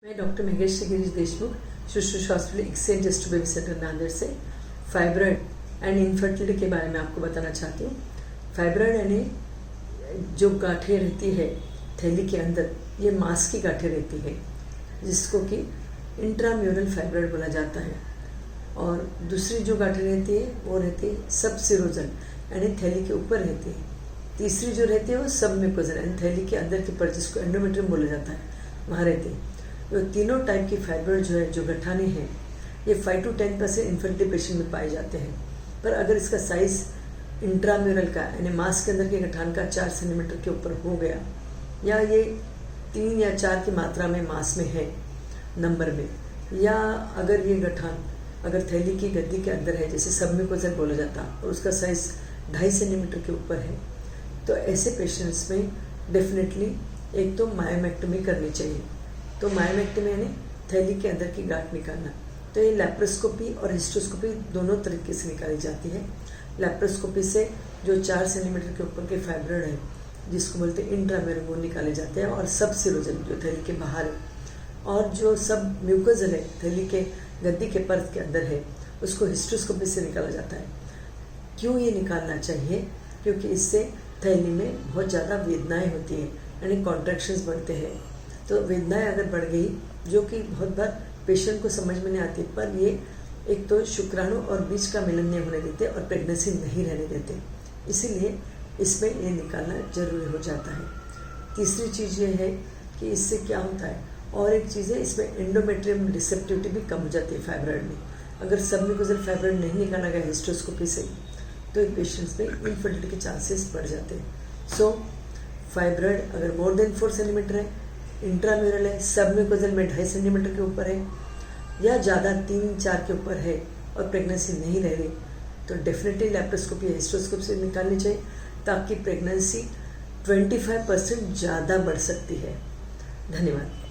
मैं doctor Mahesh Girish Deshmukh Shushrusha hospital exchange test baby centre Nanded से fibroid and infertility के बारे में आपको बताना चाहती हूँ। फाइब्रॉइड यानी जो गांठें रहती है थैली के अंदर, ये मांस की गांठें रहती है जिसको कि इंट्राम्यूरल फाइब्रॉइड बोला जाता है। और दूसरी जो गांठें रहती है वो रहती है सबसिरोजल यानी थैली के ऊपर रहती है। तीसरी जो रहती है वो सबम्यूकोजल यानी थैली के अंदर की परत जिसको एंडोमेट्रियम बोला जाता है, वहाँ रहती है। तो तीनों टाइप की फाइब्रॉइड जो है, जो गठाने हैं, ये 5 to 10% इन्फर्टिलिटी पेशेंट में पाए जाते हैं। पर अगर इसका साइज इंट्राम्यूरल का यानी मांस के अंदर के गठान का 4 सेंटीमीटर के ऊपर हो गया, या ये 3 या 4 की मात्रा में मांस में है नंबर में, या अगर ये गठान अगर थैली की गद्दी के अंदर है जैसे सबम्यूकोजल बोला जाता और उसका साइज 2.5 सेंटीमीटर के ऊपर है, तो ऐसे पेशेंट्स में डेफिनेटली एक तो मायोमेक्टोमी करनी चाहिए। तो मायोमेक्टोमी यानी थैली के अंदर की गांठ निकालना। तो ये लैप्रोस्कोपी और हिस्ट्रोस्कोपी दोनों तरीके से निकाली जाती है। लैप्रोस्कोपी से जो 4 सेंटीमीटर के ऊपर के फाइब्रॉइड है जिसको बोलते हैं इंट्राम्यूरल, वो निकाले जाते हैं, और सबसिरोजल जो थैली के बाहर है, और जो सब म्यूकोजल है थैली के गद्दी के परत के अंदर है, उसको हिस्ट्रोस्कोपी से निकाला जाता है। क्यों ये निकालना चाहिए? क्योंकि इससे थैली में बहुत ज़्यादा वेदनाएं होती हैं यानी कॉन्ट्रैक्शंस बढ़ते हैं। तो वेदनाएं अगर बढ़ गई, जो कि बहुत बार पेशेंट को समझ में नहीं आती, पर ये एक तो शुक्राणु और बीज का मिलन नहीं होने देते और प्रेगनेंसी नहीं रहने देते, इसीलिए इसमें ये निकालना जरूरी हो जाता है। तीसरी चीज़ ये है कि इससे क्या होता है, और एक चीज़ है, इसमें एंडोमेट्रियम रिसेप्टिविटी भी कम हो जाती है फाइब्रॉइड में। अगर सबम्यूकोजल फाइब्रॉइड नहीं निकाला गया हिस्ट्रोस्कोपी से, तो इन पेशेंट्स में इनफर्टिलिटी के चांसेस बढ़ जाते हैं। सो फाइब्रॉइड अगर मोर देन 4 सेंटीमीटर है, इंट्राम्यूरल है, सबम्यूकोजल में 2.5 सेंटीमीटर के ऊपर है, या ज़्यादा 3-4 के ऊपर है और प्रेगनेंसी नहीं रह रही, तो डेफिनेटली लैप्रोस्कोपी या हिस्ट्रोस्कोपी से निकालनी चाहिए, ताकि प्रेगनेंसी 25% ज़्यादा बढ़ सकती है। धन्यवाद।